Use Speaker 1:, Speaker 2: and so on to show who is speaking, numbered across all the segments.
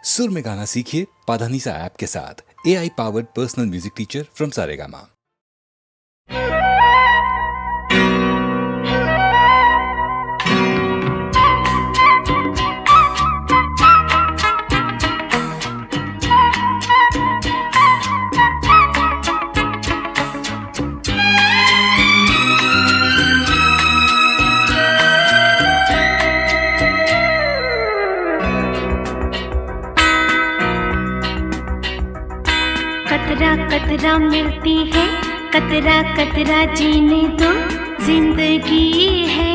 Speaker 1: सुर में गाना सीखिए पाधानीसा ऐप के साथ। AI powered personal music teacher from Saregama.
Speaker 2: कतरा कतरा मिलती है, कतरा कतरा जीने दो, जिंदगी है,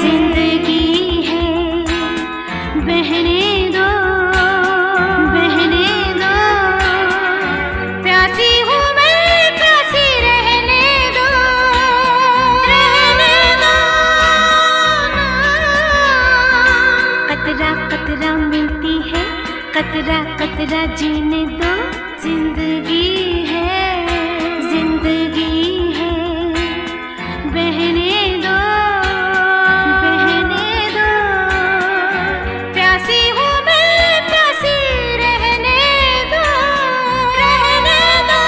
Speaker 2: जिंदगी है, बहने दो, बहने दो, प्यासी हूँ मैं, प्यासी रहने दो, रहने दो। कतरा कतरा मिलती है, कतरा कतरा जीने दो, जिंदगी है, जिंदगी है, बहने दो, बहने दो, प्यासी हूँ मैं, प्यासी रहने दो, रहने दो।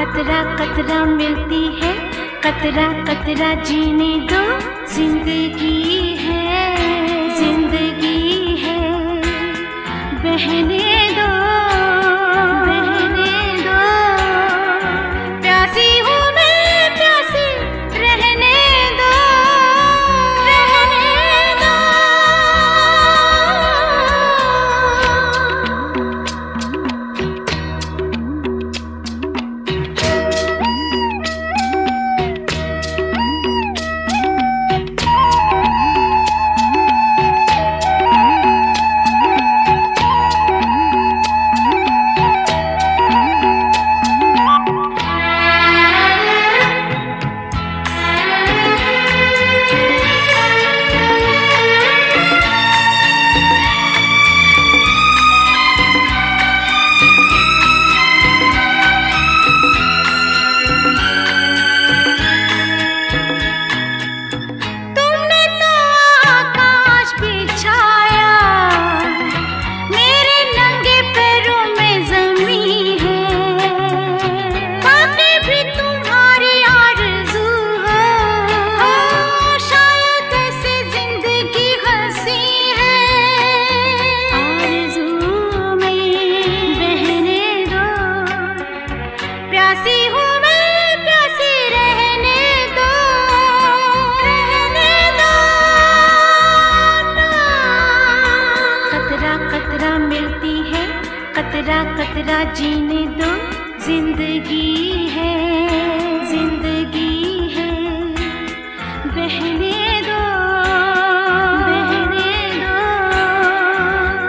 Speaker 2: कतरा कतरा मिलती है, कतरा कतरा जीने दो, जिंदगी है, जिंदगी है, बहने दो, बहने दो, प्यासी हूँ मैं, प्यासी रहने दो, रहने दो। कतरा मिलती है, कतरा कतरा जीने दो, जिंदगी है, जिंदगी है, बहने दो, बहने दो,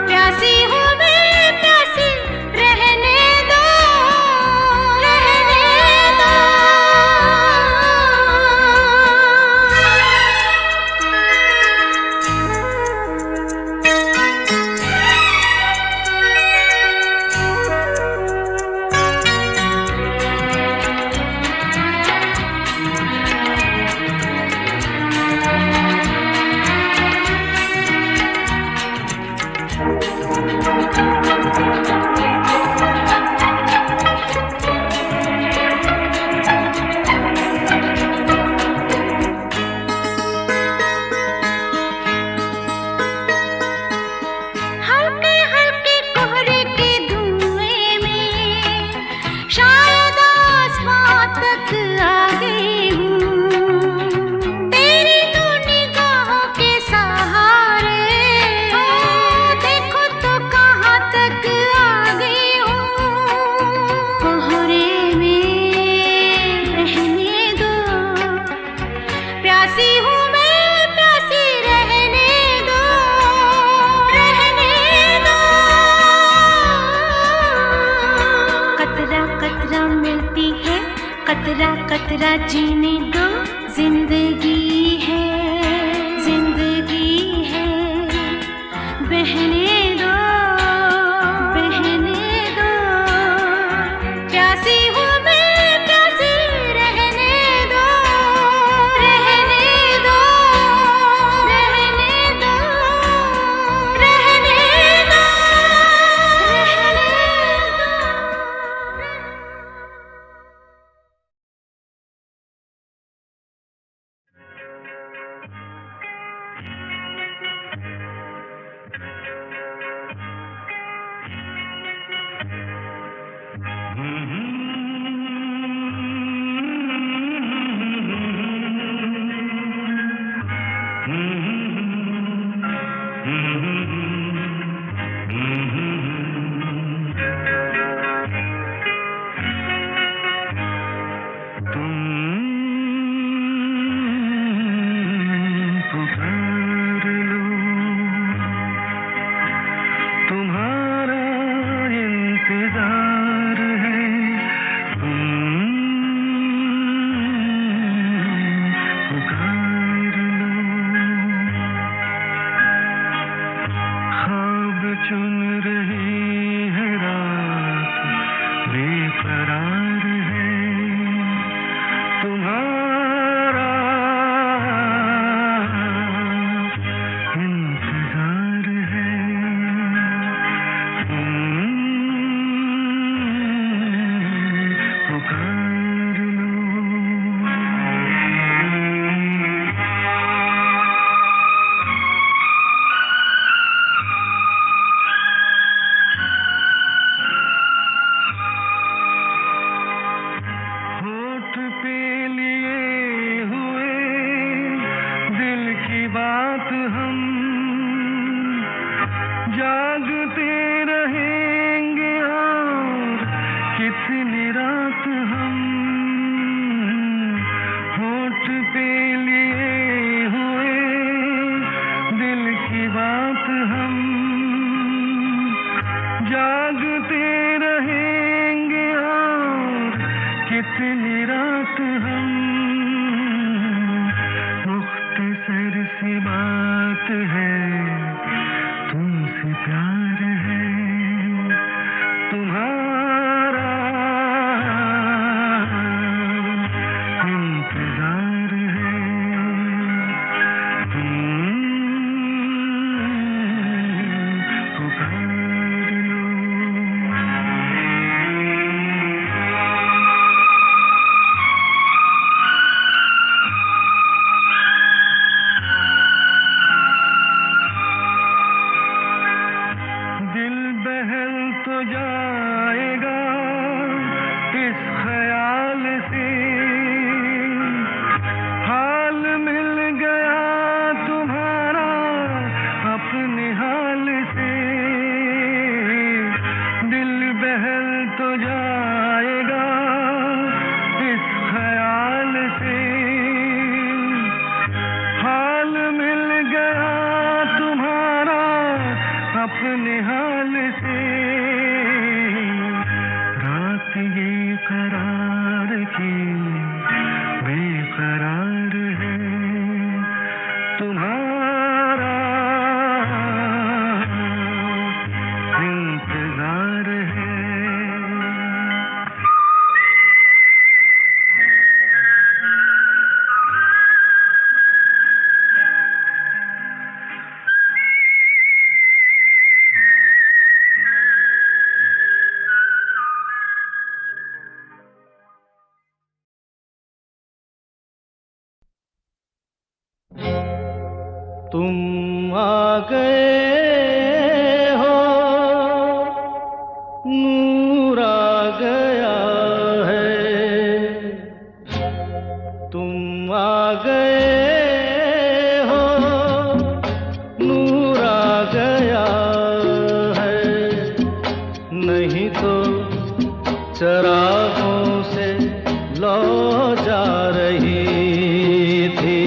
Speaker 2: प्यासी हूँ मैं, प्यासी रहने दो, रहने दो। कतरा जीने दो, जिंदगी है, जिंदगी है, बहने दो, बहने दो, प्यासी हूँ मैं, प्यासी रहने दो, रहने दो, रहने दो, रहने दो, रहने
Speaker 3: तुम आ गए हो, नूर आ गया है। तुम आ गए हो, नूर आ गया है। नहीं तो चरागों से लौ जा रही थी।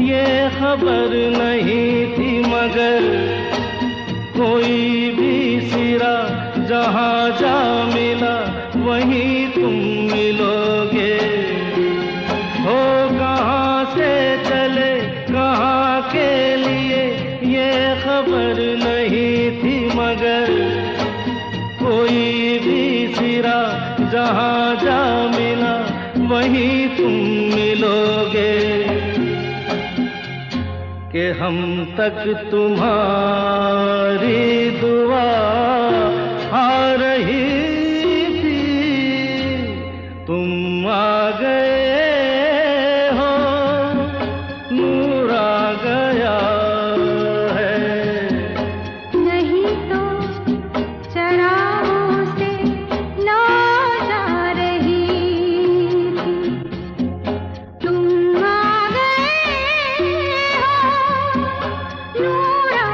Speaker 3: ये खबर नहीं थी मगर कोई भी सिरा जहाँ जा मिला वहीं तुम मिलोगे। हो कहाँ से चले कहाँ के लिए ये खबर नहीं थी मगर कोई भी सिरा जहाँ जा मिला वहीं तुम मिलोगे। कि हम तक तुम्हारी दुआ आ रही थी, तुम आ गए हो, नूर आ गया है।
Speaker 2: नहीं तो चरागों से लौ जा रही थी, तुम आ गए हो, नूर आ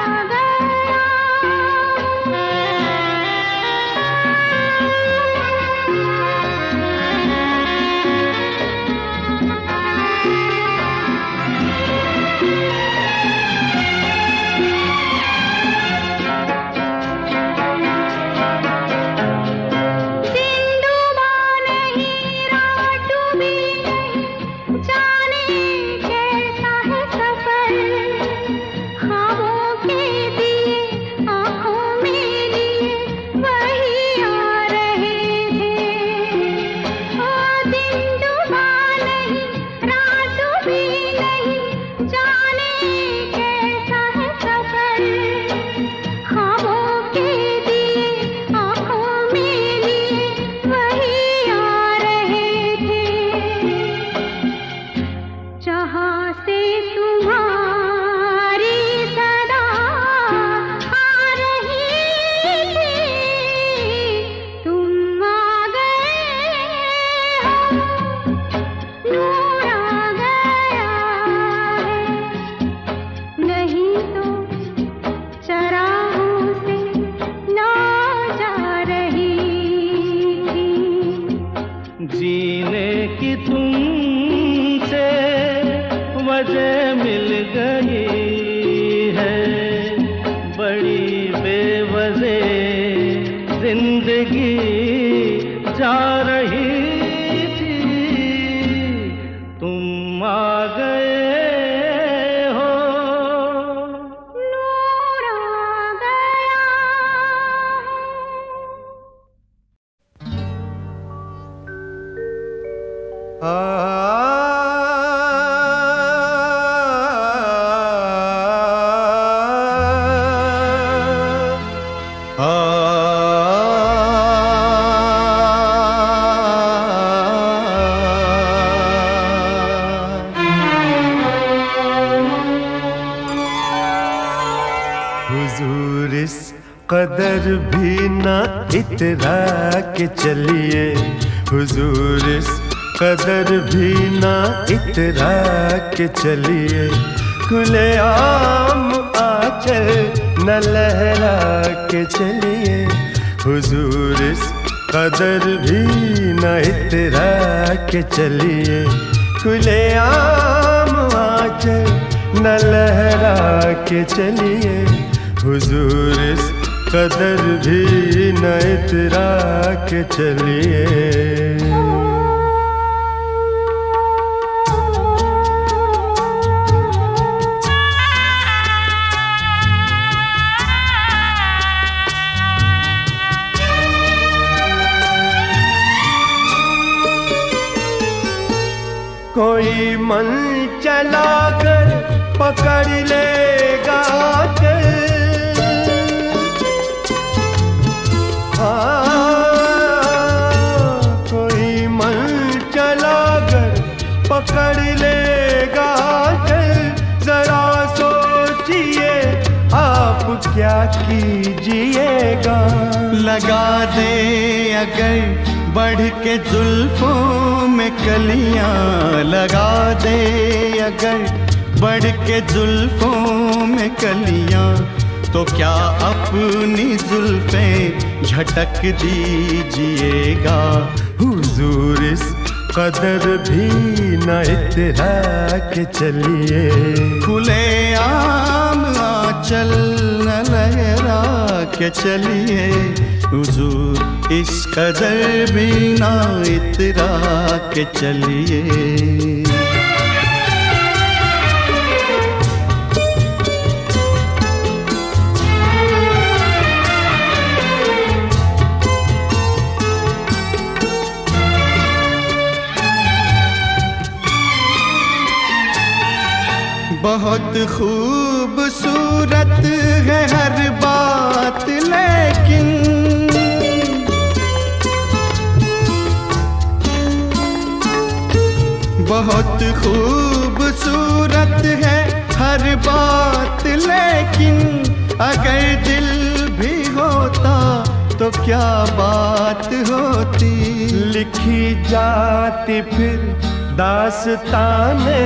Speaker 3: जीने की तुमसे वजह मिल गई है, बड़ी बेवजह जिंदगी जा रही थी, तुम आ गए हो,
Speaker 2: नूर आ गया।
Speaker 4: हुजूर इस कदर भी ना इतरा के चलिए, हुजूर इस कदर भी ना इतरा के चलिए, खुले आम आंचल न लहरा के चलिए, हुजूर इस कदर भी न इतरा के चलिए, खुले आम आंचल न लहरा के चलिए, हुजूर इस कदर भी न इतरा के चलिए। कोई मन चला कर पकड़ लेगा चल, कोई मन चला कर पकड़ लेगा चल, जरा सोचिए आप क्या कीजिएगा।
Speaker 5: लगा दे अगर बढ़ के जुल्फों में कलियां, लगा दे अगर बढ़ के जुल्फों में कलियां, तो क्या अपनी जुल्फें झटक दीजिएगा। हुजूर इस
Speaker 4: कदर भी न इतरा के चलिए।
Speaker 5: खुले आम आंचल न लहरा के चलिए, हुजूर इस कदर भी ना इतरा के चलिए। बहुत खूबसूरत है हर बात, लेकिन बहुत खूबसूरत है हर बात, लेकिन अगर दिल भी होता तो क्या बात होती।
Speaker 4: लिखी जाती फिर दास्ताने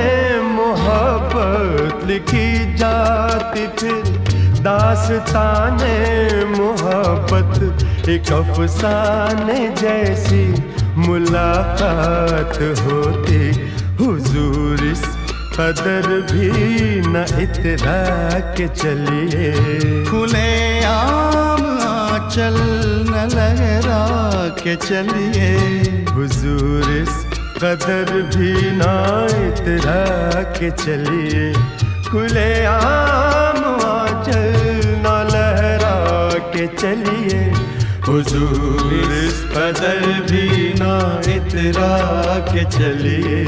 Speaker 4: मोहब्बत, लिखी जाती फिर दास्ताने मोहब्बत। एक अफसाने जैसी मुलाकात होती, हुजूर इस कदर भी न इतरा के चलिए।
Speaker 5: खुले आम आंचल न लहरा के चलिए,
Speaker 4: हुजूर इस कदर भी ना इतरा के चलिए। खुले आम आंचल न लहरा के चलिए, हुजूर इस कदर भी ना इतरा के चलिए।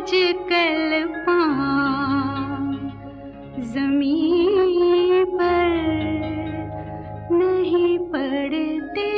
Speaker 2: आजकल पाँव ज़मीन पर नहीं पड़ते।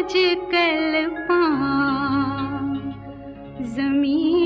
Speaker 2: आज कल पाऊं, ज़मीं